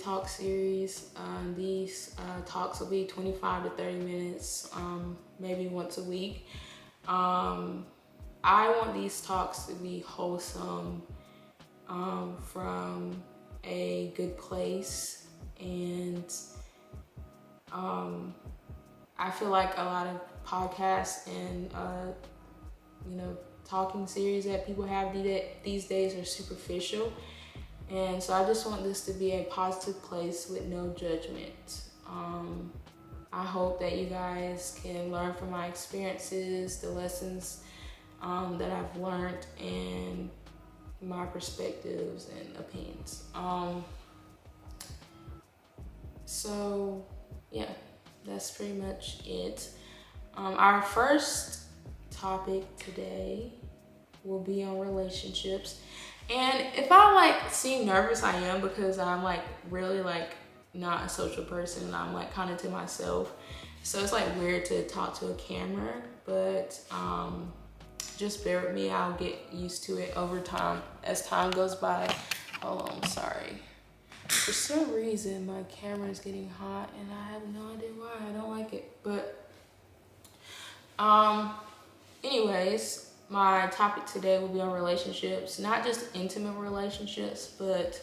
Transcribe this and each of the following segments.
talk series. These talks will be 25 to 30 minutes, maybe once a week. I want these talks to be wholesome, from a good place, and I feel like a lot of podcasts and talking series that people have these days are superficial, and so I just want this to be a positive place with no judgment. I hope that you guys can learn from my experiences, the lessons that I've learned, and my perspectives and opinions. So yeah, that's pretty much it. Our first topic today will be on relationships. And if I seem nervous, I am, because I'm really not a social person. I'm kind of to myself. So it's weird to talk to a camera, but just bear with me. I'll get used to it over time as time goes by. Hold on, sorry. For some reason, my camera is getting hot and I have no idea why. I don't like it. But anyways, my topic today will be on relationships, not just intimate relationships, but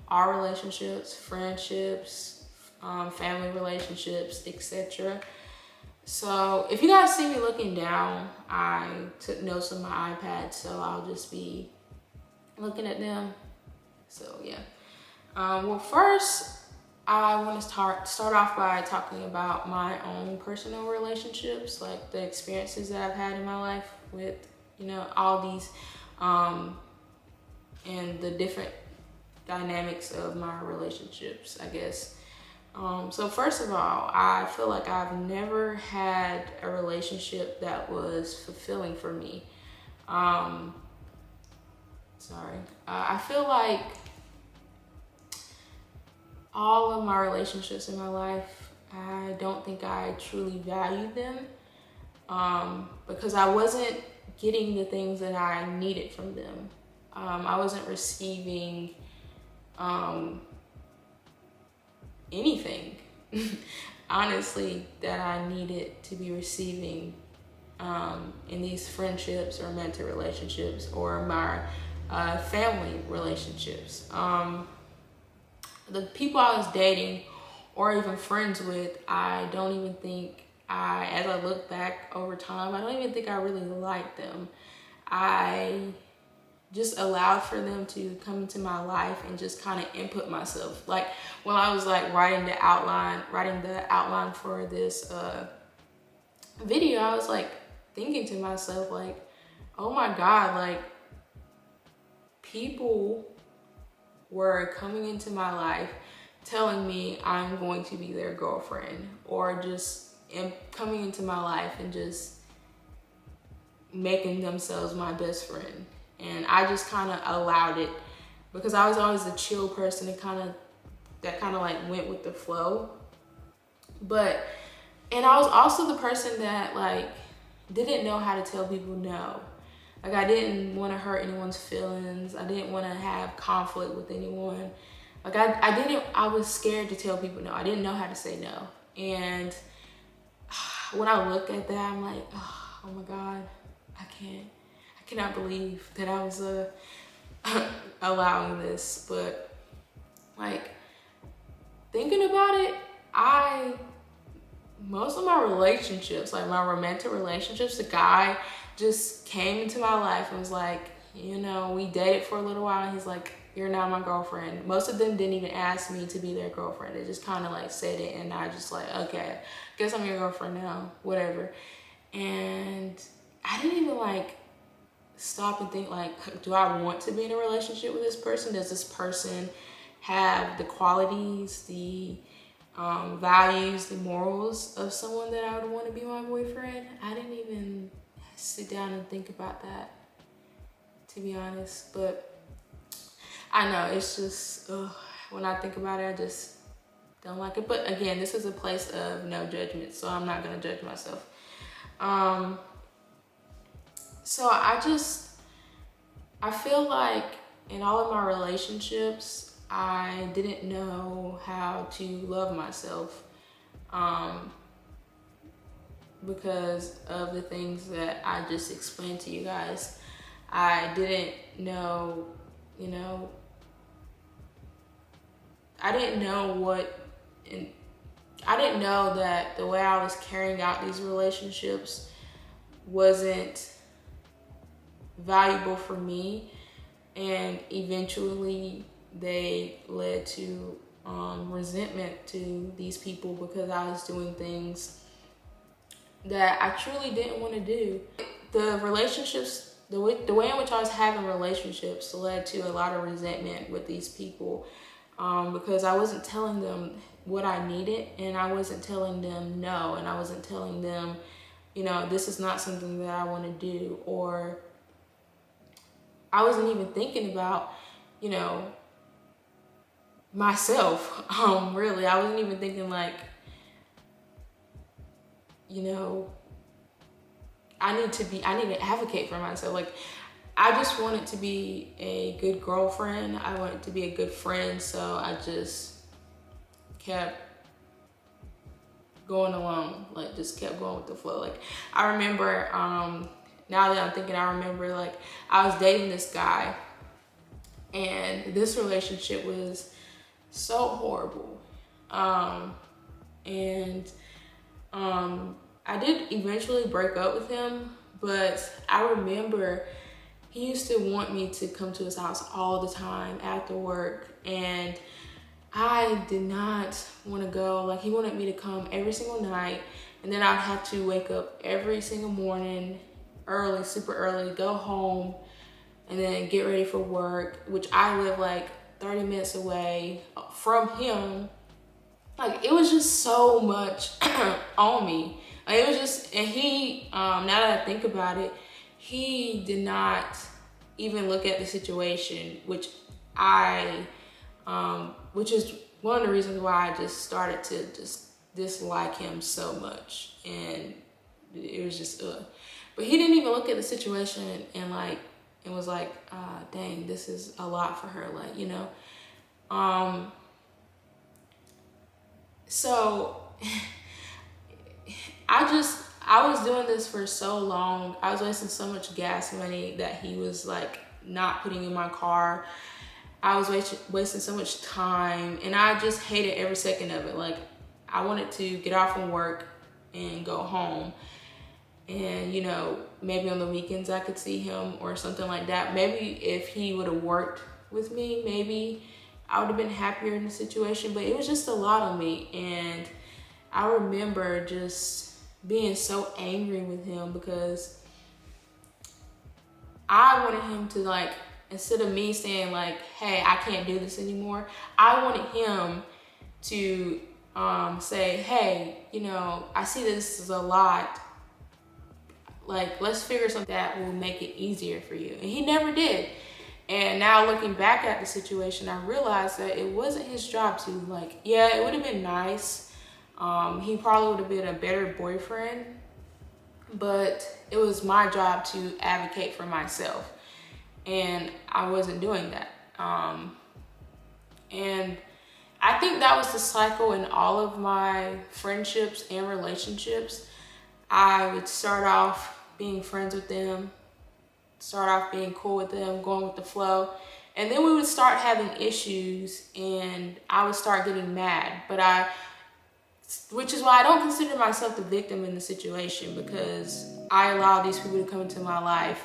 our relationships, friendships, family relationships, etc. So if you guys see me looking down, I took notes on my iPad, so I'll just be looking at them. So yeah. Well, first, I want to start off by talking about my own personal relationships, the experiences that I've had in my life with, all these, and the different dynamics of my relationships, I guess. So first of all, I feel like I've never had a relationship that was fulfilling for me. I feel like all of my relationships in my life, I don't think I truly valued them, because I wasn't getting the things that I needed from them. I wasn't receiving anything, honestly, that I needed to be receiving in these friendships or romantic relationships or my family relationships. The people I was dating or even friends with, I don't even think as I look back over time, I don't even think I really liked them. I just allowed for them to come into my life and just kind of input myself. When I was writing the outline for this video, I was thinking to myself, oh my God, people were coming into my life telling me I'm going to be their girlfriend, or just coming into my life and just making themselves my best friend. And I just kind of allowed it, because I was always a chill person that kind of went with the flow. And I was also the person that didn't know how to tell people no. I didn't want to hurt anyone's feelings. I didn't want to have conflict with anyone. I was scared to tell people no. I didn't know how to say no. And when I look at that, I'm oh my God, I cannot believe that I was allowing this. But thinking about it, most of my relationships, my romantic relationships, the guy just came into my life and was we dated for a little while, and he's you're now my girlfriend. Most of them didn't even ask me to be their girlfriend. They just kind of said it, and I just okay, guess I'm your girlfriend now, whatever. And I didn't even stop and think do I want to be in a relationship with this person? Does this person have the qualities, the values, the morals of someone that I would want to be my boyfriend? I didn't even sit down and think about that, to be honest. But I know it's just, when I think about it, I just don't like it. But again, this is a place of no judgment, so I'm not going to judge myself. So I feel in all of my relationships, I didn't know how to love myself because of the things that I just explained to you guys. I didn't know, you know, I didn't know what, and I didn't know that the way I was carrying out these relationships wasn't valuable for me, and eventually they led to resentment to these people because I was doing things that I truly didn't want to do. The relationships, the way in which I was having relationships led to a lot of resentment with these people because I wasn't telling them what I needed, and I wasn't telling them no, and I wasn't telling them, you know, this is not something that I want to do, or I wasn't even thinking about, you know, myself. Really, I wasn't even thinking like, you know, I need to advocate for myself. Like, I just wanted to be a good girlfriend. I wanted to be a good friend. So I just kept going along, like just kept going with the flow. Like, I remember, now that I'm thinking, I remember like I was dating this guy, and this relationship was so horrible. I did eventually break up with him, but I remember he used to want me to come to his house all the time after work, and I did not want to go. Like, he wanted me to come every single night, and then I'd have to wake up every single morning early, super early, go home, and then get ready for work, which I live like 30 minutes away from him. Like, it was just so much on me. Like, it was just, and he, now that I think about it, he did not even look at the situation, which which is one of the reasons why I just started to just dislike him so much. And it was just, but he didn't even look at the situation and like, it was like, dang, this is a lot for her. Like, you know, so I was doing this for so long. I was wasting so much gas money that he was like not putting in my car. I was wasting so much time, and I just hated every second of it. Like, I wanted to get off from work and go home. And, you know, maybe on the weekends I could see him or something like that. Maybe if he would have worked with me, maybe I would have been happier in the situation. But it was just a lot on me. And I remember just being so angry with him because I wanted him to, like, instead of me saying like, hey, I can't do this anymore, I wanted him to say, hey, you know, I see this is a lot. Like, let's figure something that will make it easier for you. And he never did. And now looking back at the situation, I realized that it wasn't his job to, like, yeah, it would have been nice. He probably would have been a better boyfriend, but it was my job to advocate for myself. And I wasn't doing that. And I think that was the cycle in all of my friendships and relationships. I would start off being friends with them, start off being cool with them, going with the flow. And then we would start having issues and I would start getting mad. Which is why I don't consider myself the victim in the situation, because I allowed these people to come into my life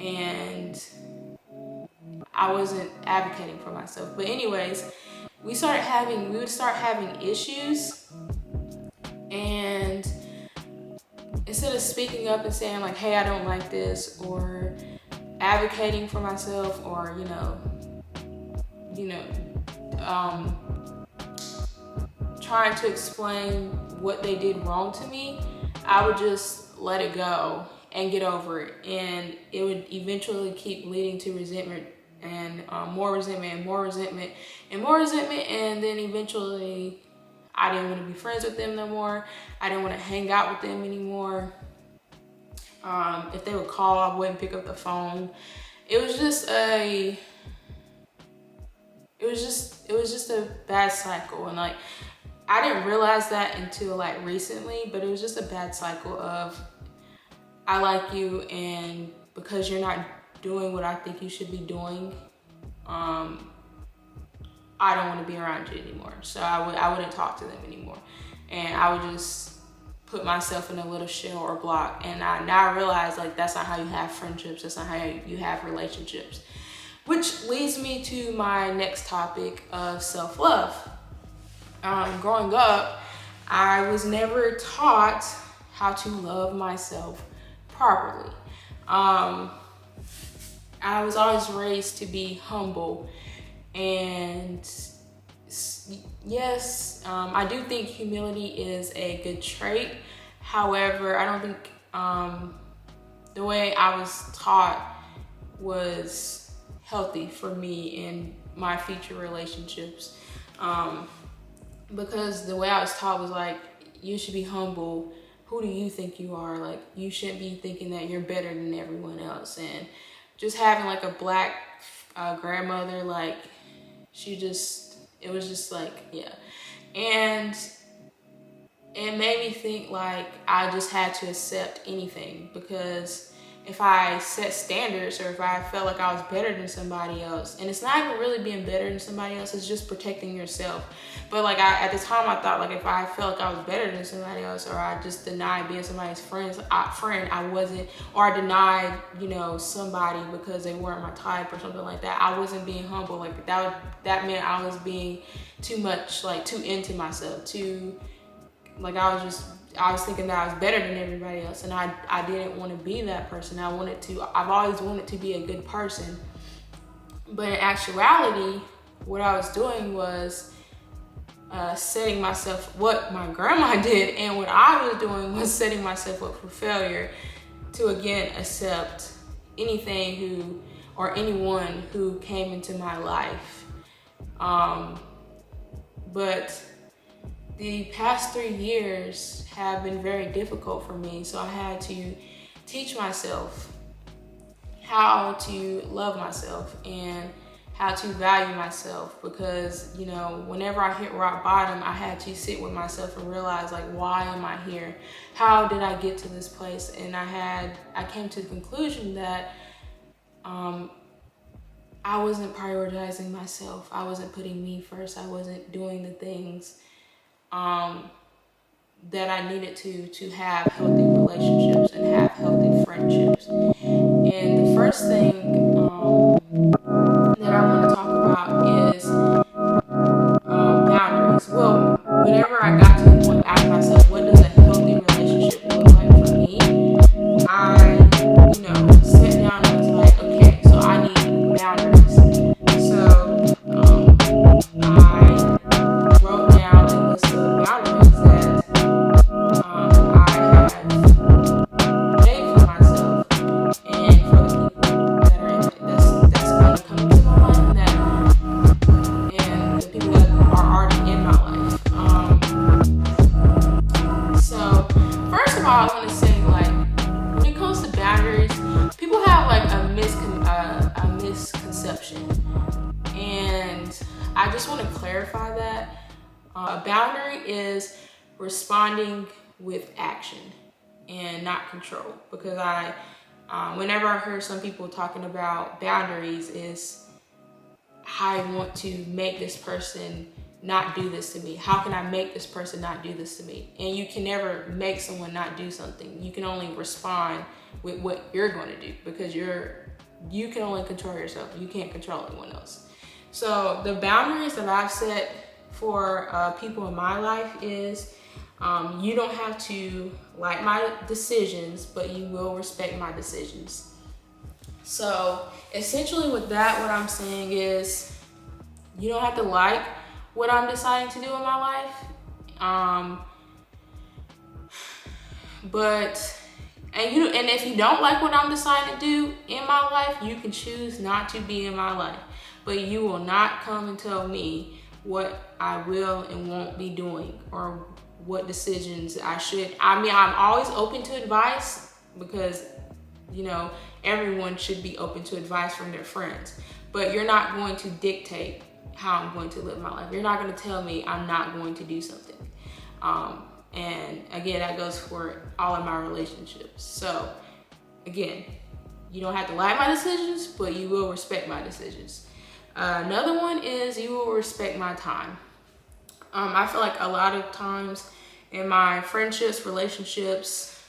and I wasn't advocating for myself. But anyways, we would start having issues, and instead of speaking up and saying like, hey, I don't like this, or advocating for myself, or trying to explain what they did wrong to me, I would just let it go and get over it. And it would eventually keep leading to resentment and more resentment and more resentment and more resentment. And then eventually I didn't want to be friends with them no more. I didn't want to hang out with them anymore. If they would call, I wouldn't pick up the phone. It was just it was just a bad cycle. And like, I didn't realize that until like recently, but it was just a bad cycle of, I like you, and because you're not doing what I think you should be doing, I don't want to be around you anymore. So I wouldn't talk to them anymore. And I would just put myself in a little shell or block. And now I realize like that's not how you have friendships. That's not how you have relationships. Which leads me to my next topic of self-love. Growing up, I was never taught how to love myself properly. I was always raised to be humble, and yes, I do think humility is a good trait. However, I don't think the way I was taught was healthy for me in my future relationships. Because the way I was taught was like, you should be humble. Who do you think you are? Like, you shouldn't be thinking that you're better than everyone else. And just having like a black grandmother, like, it was just like, yeah. And it made me think like I just had to accept anything, because if I set standards, or if I felt like I was better than somebody else, and it's not even really being better than somebody else, it's just protecting yourself. But like, at the time I thought like if I felt like I was better than somebody else, or I just denied being somebody's friend, I wasn't, or I denied, somebody because they weren't my type or something like that, I wasn't being humble. Like that meant I was being too much, like too into myself, like I was thinking that I was better than everybody else, and I didn't want to be that person. I've always wanted to be a good person. But in actuality, what I was doing was setting myself, what my grandma did, and what I was doing was setting myself up for failure to again accept anything or anyone who came into my life. But the past 3 years have been very difficult for me, so I had to teach myself how to love myself and how to value myself, because whenever I hit rock bottom, I had to sit with myself and realize, like, why am I here? How did I get to this place? And I came to the conclusion that I wasn't prioritizing myself. I wasn't putting me first. I wasn't doing the things that I needed to have healthy relationships and have healthy friendships. And the first thing that I want to talk about is boundaries. Well, whenever I got to the point of asking myself, what does a healthy relationship look like for me? I, sat down and was like, okay, so I need boundaries. So I wrote down a list of boundaries that I have made for myself and for the people that that's going to come into my life, and the people that are already in my life. So first of all, I want to say, like, when it comes to boundaries, people have like a misconception, and I just want to clarify that a boundary is responding with action and not control. Because whenever I hear some people talking about boundaries, is I want to make this person not do this to me. How can I make this person not do this to me? And you can never make someone not do something. You can only respond with what you're going to do, because you can only control yourself. You can't control anyone else. So the boundaries that I've set for people in my life is, you don't have to like my decisions, but you will respect my decisions. So essentially with that, what I'm saying is, you don't have to like what I'm deciding to do in my life. And if you don't like what I'm deciding to do in my life, you can choose not to be in my life. But you will not come and tell me what I will and won't be doing, or what decisions I should. I mean, I'm always open to advice, because everyone should be open to advice from their friends. But you're not going to dictate how I'm going to live my life. You're not going to tell me I'm not going to do something. And again, that goes for all of my relationships. So again, you don't have to like my decisions, but you will respect my decisions. Another one is you will respect my time. I feel like a lot of times in my friendships, relationships,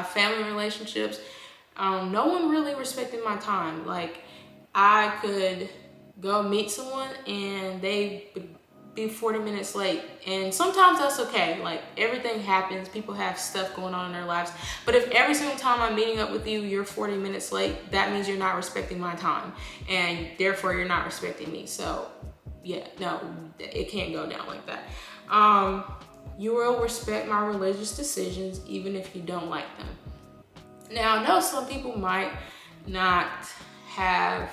family relationships, no one really respected my time. Like, I could go meet someone and they would be 40 minutes late. And sometimes that's okay. Like, everything happens. People have stuff going on in their lives. But if every single time I'm meeting up with you, you're 40 minutes late, that means you're not respecting my time. And therefore, you're not respecting me. So, yeah, no, it can't go down like that. You will respect my religious decisions, even if you don't like them. Now, I know some people might not have,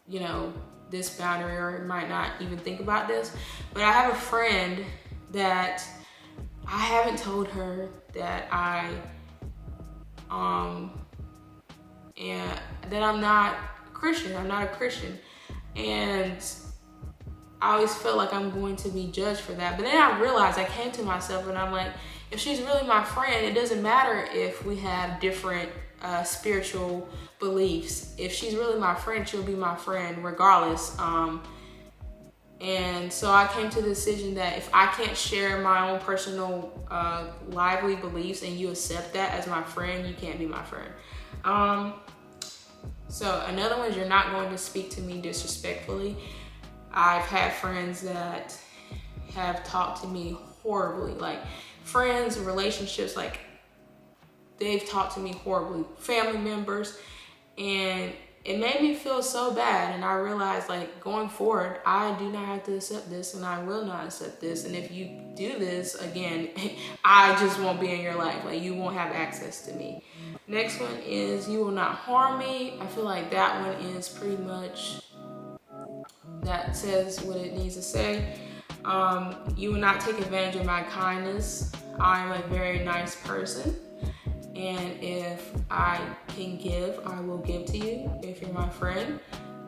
you know, this boundary, or might not even think about this, but I have a friend that I haven't told her that that I'm not Christian. I'm not a Christian. And I always felt like I'm going to be judged for that. But then I realized, I came to myself and I'm like, if she's really my friend, it doesn't matter if we have different spiritual beliefs. If she's really my friend, she'll be my friend regardless. And so I came to the decision that if I can't share my own personal lively beliefs and you accept that as my friend, you can't be my friend. So another one is, you're not going to speak to me disrespectfully. I've had friends that have talked to me horribly, like friends, relationships, like they've talked to me horribly, family members, and it made me feel so bad. And I realized, like, going forward, I do not have to accept this, and I will not accept this. And if you do this again, I just won't be in your life. Like, you won't have access to me. Next one is, you will not harm me. I feel like that one is pretty much, that says what it needs to say. You will not take advantage of my kindness. I'm a very nice person. And if I can give, I will give to you if you're my friend.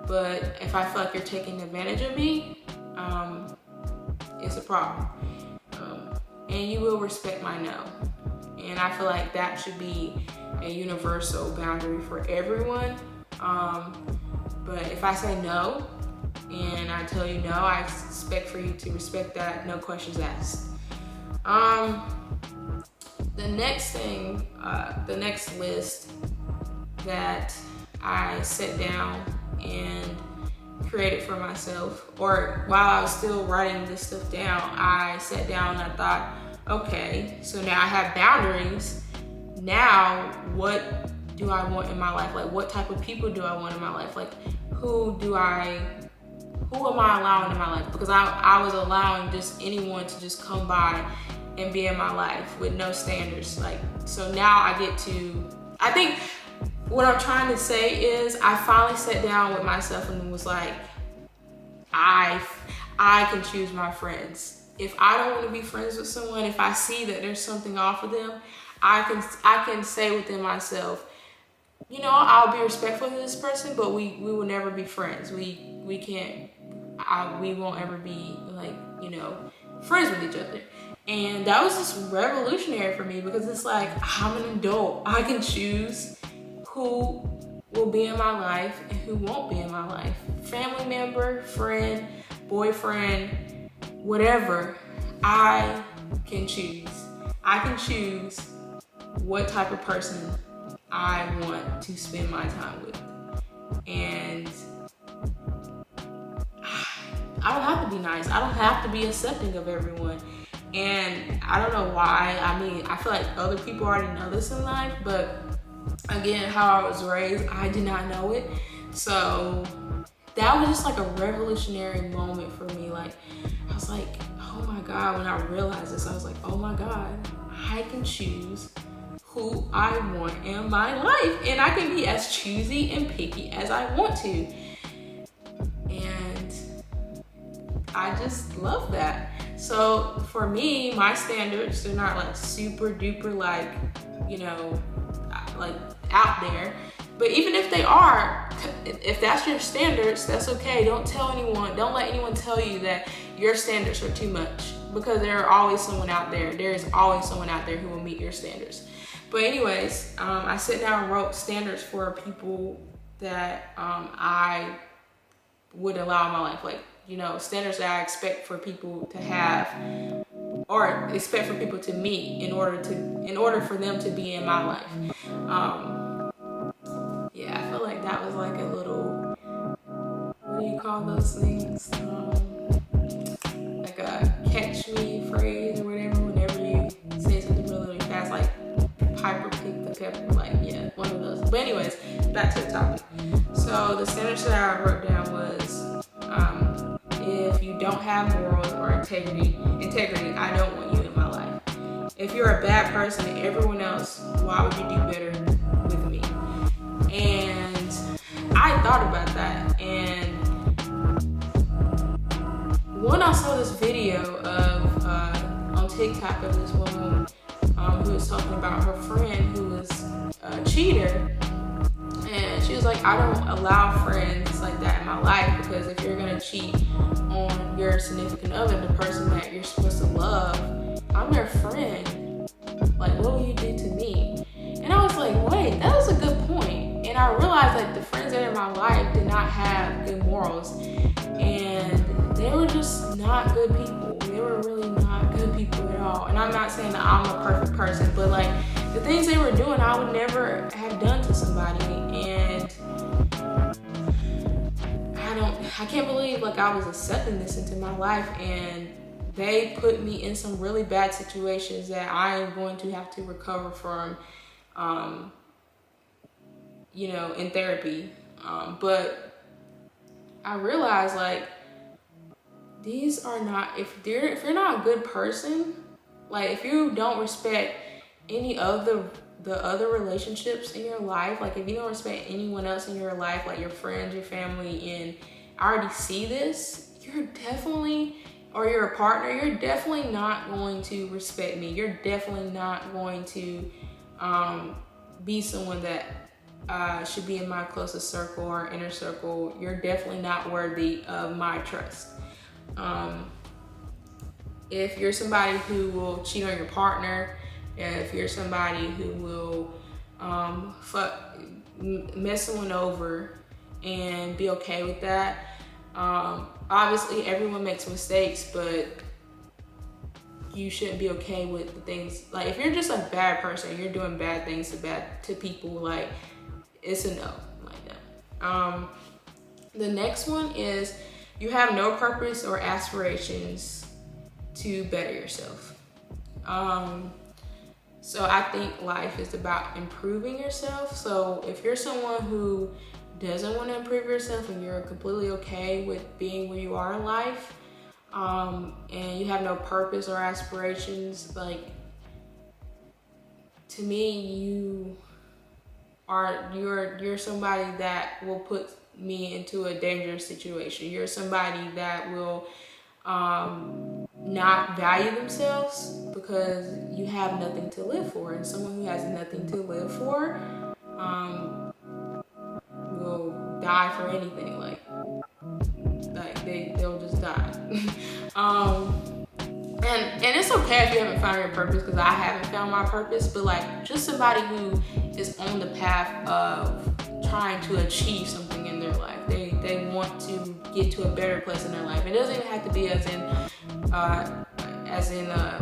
But if I feel like you're taking advantage of me, it's a problem. And you will respect my no. And I feel like that should be a universal boundary for everyone. But if I say no, and I tell you no, I expect for you to respect that, no questions asked. The next thing, the next list that I set down and created for myself, or while I was still writing this stuff down, I sat down and I thought, okay, so now I have boundaries. Now, what do I want in my life? Like, what type of people do I want in my life? Like, who am I allowing in my life? Because I was allowing just anyone to just come by and be in my life with no standards. Like, so now I think what I'm trying to say is, I finally sat down with myself and was like, I can choose my friends. If I don't want to be friends with someone, if I see that there's something off with them, I can say within myself, you know, I'll be respectful to this person, but we will never be friends. We can't, we won't ever be, like, you know, friends with each other. And that was just revolutionary for me, because it's like, I'm an adult. I can choose who will be in my life and who won't be in my life. Family member, friend, boyfriend, whatever, I can choose. I can choose what type of person I want to spend my time with. And I don't have to be nice. I don't have to be accepting of everyone. And I don't know why. I mean, I feel like other people already know this in life, but again, how I was raised, I did not know it. So that was just like a revolutionary moment for me. Like, I was like, oh my God, when I realized this, I was like, oh my God, I can choose who I want in my life. And I can be as choosy and picky as I want to. And I just love that. So for me, my standards, they're not like super duper, like, you know, like out there. But even if they are, if that's your standards, that's okay. Don't let anyone tell you that your standards are too much, because there are always someone out there. There is always someone out there who will meet your standards. But anyways, I sat down and wrote standards for people that I would allow in my life. Like, you know, standards that I expect for people to have, or expect for people to meet in order for them to be in my life. Yeah, I feel like that was like a little, what do you call those things? Like a catch me phrase or whatever, whenever you say something really fast, like Piper picked the pepper, like, yeah, one of those. But anyways, back to the topic. So the standards that I wrote down was, if you don't have morals or integrity, I don't want you in my life. If you're a bad person to everyone else, why would you do better with me? And I thought about that, and when I saw this video of on TikTok of this woman who was talking about her friend who was a cheater, and she was like, I don't allow friends like that in my life, because if you're gonna cheat on your significant other, the person that you're supposed to love, I'm your friend. Like, what will you do to me? And I was like, wait, that was a good point. And I realized like the friends that are in my life did not have good morals, and they were just not good people. They were really not good people at all. And I'm not saying that I'm a perfect person, but like the things they were doing, I would never have done to somebody. And I can't believe like I was accepting this into my life, and they put me in some really bad situations that I am going to have to recover from, you know, in therapy. But I realized like, these are not, if you're not a good person, like if you don't respect any of the other relationships in your life, like if you don't respect anyone else in your life, like your friends, your family, and I already see this, you're definitely, or you're a partner, you're definitely not going to respect me. You're definitely not going to be someone that should be in my closest circle or inner circle. You're definitely not worthy of my trust. If you're somebody who will cheat on your partner, if you're somebody who will mess someone over and be okay with that, obviously everyone makes mistakes, but you shouldn't be okay with the things. Like if you're just a bad person, you're doing bad things to people, like it's a no, like that. The next one is, you have no purpose or aspirations to better yourself. So I think life is about improving yourself. So if you're someone who doesn't want to improve yourself and you're completely okay with being where you are in life, and you have no purpose or aspirations, like to me, you're somebody that will put me into a dangerous situation. You're somebody that will not value themselves, because you have nothing to live for, and someone who has nothing to live for will die for anything. Like they'll just die. And it's okay if you haven't found your purpose, because I haven't found my purpose, but like just somebody who is on the path of trying to achieve something in their life. They want to get to a better place in their life. It doesn't even have to be as in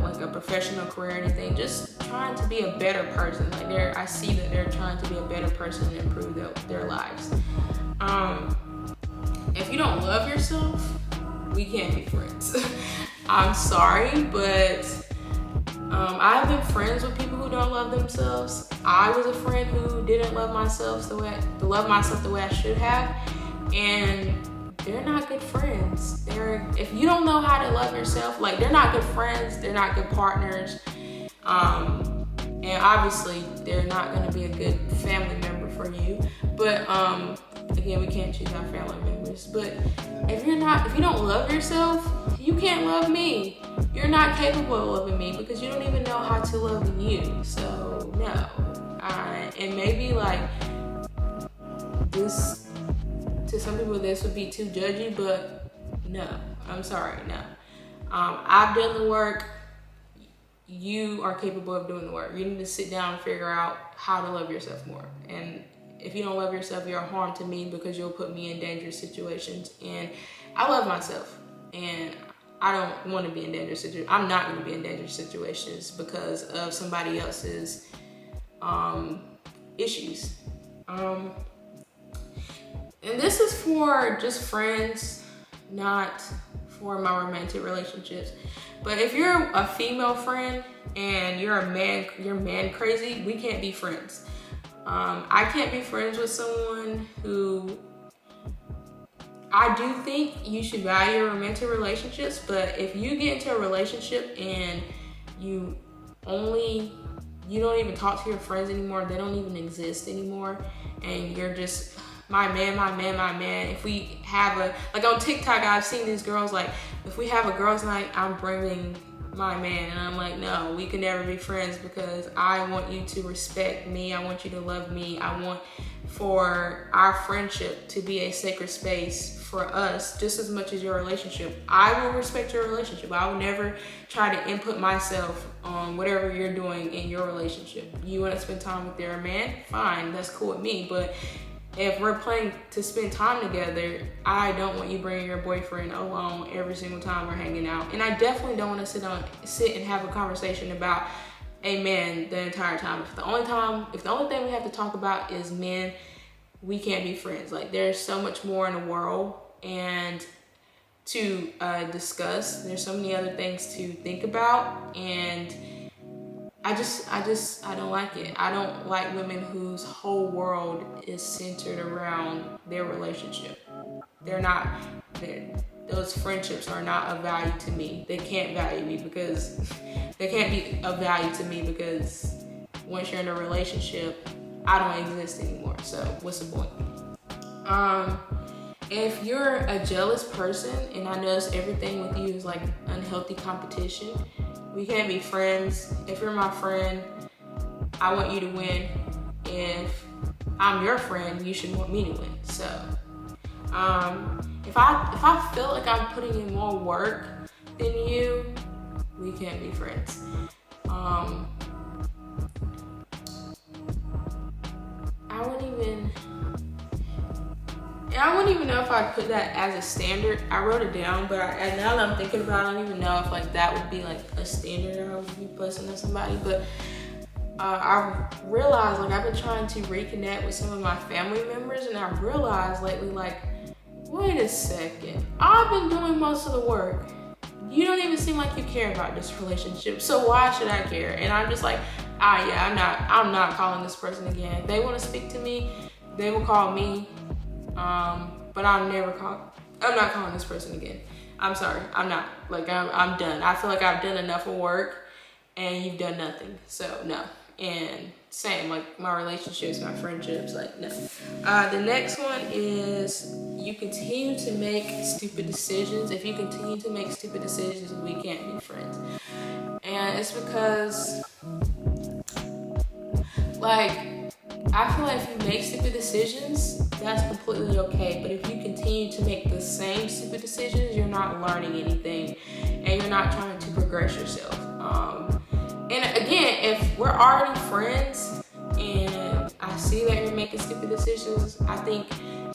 like a professional career or anything. Just trying to be a better person. Like I see that they're trying to be a better person and improve their lives. If you don't love yourself, we can't be friends. I'm sorry, but I've been friends with people who don't love themselves. I was a friend who didn't love myself the way I should have, and they're not good friends. If you don't know how to love yourself, like they're not good friends, they're not good partners, and obviously they're not going to be a good family member for you. But again, we can't choose our family members. But if you don't love yourself, you can't love me. You're not capable of loving me, because you don't even know how to love you. So no. And maybe like this, to some people this would be too judgy, but no, I'm sorry, no. I've done the work. You are capable of doing the work. You need to sit down and figure out how to love yourself more. And if you don't love yourself, you're a harm to me, because you'll put me in dangerous situations. And I love myself, and I don't want to be in dangerous situations. I'm not going to be in dangerous situations because of somebody else's issues. And this is for just friends, not for my romantic relationships. But if you're a female friend and you're man crazy, we can't be friends. I can't be friends with someone who, I do think you should value romantic relationships, but if you get into a relationship and you don't even talk to your friends anymore, they don't even exist anymore, and you're just my man. If we have like on TikTok, I've seen these girls, like, if we have a girls' night, I'm bringing my man. And I'm like, no, we can never be friends, because I want you to respect me. I want you to love me. I want for our friendship to be a sacred space for us just as much as your relationship. I will respect your relationship. I will never try to input myself on whatever you're doing in your relationship. You want to spend time with your man? Fine, that's cool with me. But if we're planning to spend time together, I don't want you bringing your boyfriend along every single time we're hanging out. And I definitely don't want to sit and have a conversation about a man the entire time. If the only thing we have to talk about is men, we can't be friends. Like, there's so much more in the world and to discuss. There's so many other things to think about, and I don't like it. I don't like women whose whole world is centered around their relationship. Those friendships are not of value to me. They can't value me because they can't be of value to me, because once you're in a relationship, I don't exist anymore. So what's the point? If you're a jealous person, and I notice everything with you is like unhealthy competition, we can't be friends. If you're my friend, I want you to win. If I'm your friend, you should want me to win. So, if I feel like I'm putting in more work than you, we can't be friends. I wouldn't even know if I'd put that as a standard. I wrote it down, but now that I'm thinking about it, I don't even know if like that would be like a standard I would be placing on somebody. But I realized, like, I've been trying to reconnect with some of my family members, and I realized lately, like, wait a second, I've been doing most of the work. You don't even seem like you care about this relationship, so why should I care? And I'm just like, I'm not calling this person again. If they want to speak to me, they will call me. But I'm not calling this person again. I'm sorry, I'm not. Like, I'm done. I feel like I've done enough of work and you've done nothing. So no. And same, like my relationships, my friendships, like no. The next one is you continue to make stupid decisions. If you continue to make stupid decisions, we can't be friends. And it's because, like, I feel like if you make stupid decisions, that's completely okay. But if you continue to make the same stupid decisions, you're not learning anything and you're not trying to progress yourself. And again, if we're already friends and I see that you're making stupid decisions, I think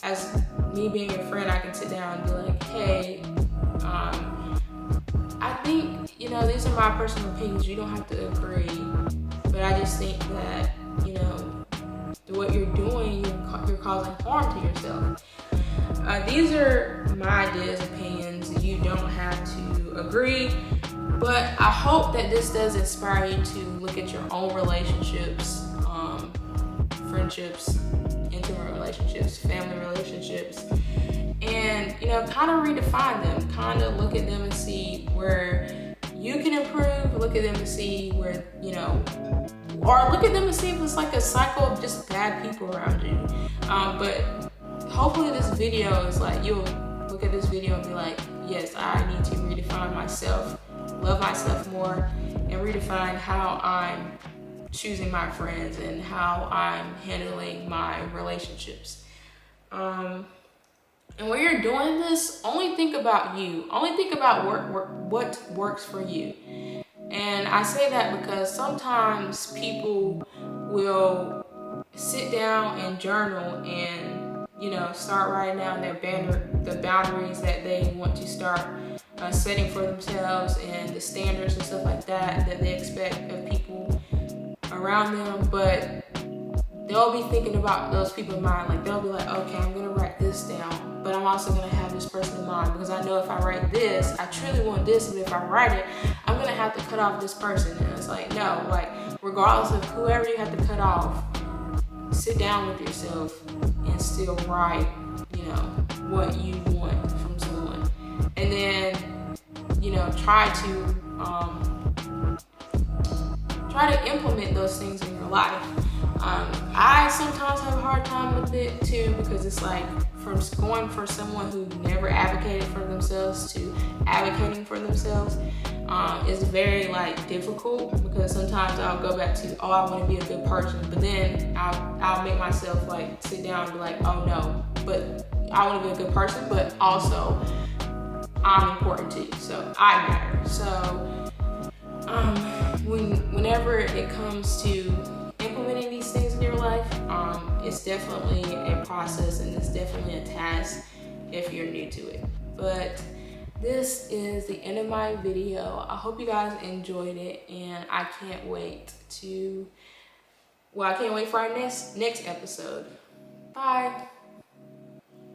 as me being your friend, I can sit down and be like, hey, I think, these are my personal opinions. You don't have to agree. But I just think that, what you're doing, you're causing harm to yourself. These are my ideas, opinions. You don't have to agree, but I hope that this does inspire you to look at your own relationships, friendships, intimate relationships, family relationships, and kind of redefine them, kind of look at them and see where you can improve, look at them and see where, or look at them and see if it's like a cycle of just bad people around you. But hopefully this video is like, you'll look at this video and be like, yes, I need to redefine myself, love myself more, and redefine how I'm choosing my friends and how I'm handling my relationships. And when you're doing this, only think about you. Only think about what works for you. And I say that because sometimes people will sit down and journal and, you know, start writing down the boundaries that they want to start setting for themselves and the standards and stuff like that they expect of people around them. But they'll be thinking about those people in mind. Like, they'll be like, okay, I'm gonna write this down, but I'm also gonna have this person in mind, because I know if I write this, I truly want this, but if I write it, I'm gonna have to cut off this person. And it's like, no, like, regardless of whoever you have to cut off, sit down with yourself and still write, you know, what you want from someone. And then, you know, try to implement those things in your life. I sometimes have a hard time with it too, because it's like, from going for someone who never advocated for themselves to advocating for themselves is very like difficult, because sometimes I'll go back to, oh, I want to be a good person, but then I'll make myself like sit down and be like, oh no, but I want to be a good person, but also I'm important to you, so I matter. So whenever it comes to implementing these things in your life, it's definitely a process, and it's definitely a task if you're new to it. But this is the end of my video. I hope you guys enjoyed it, and I can't wait for our next episode. Bye.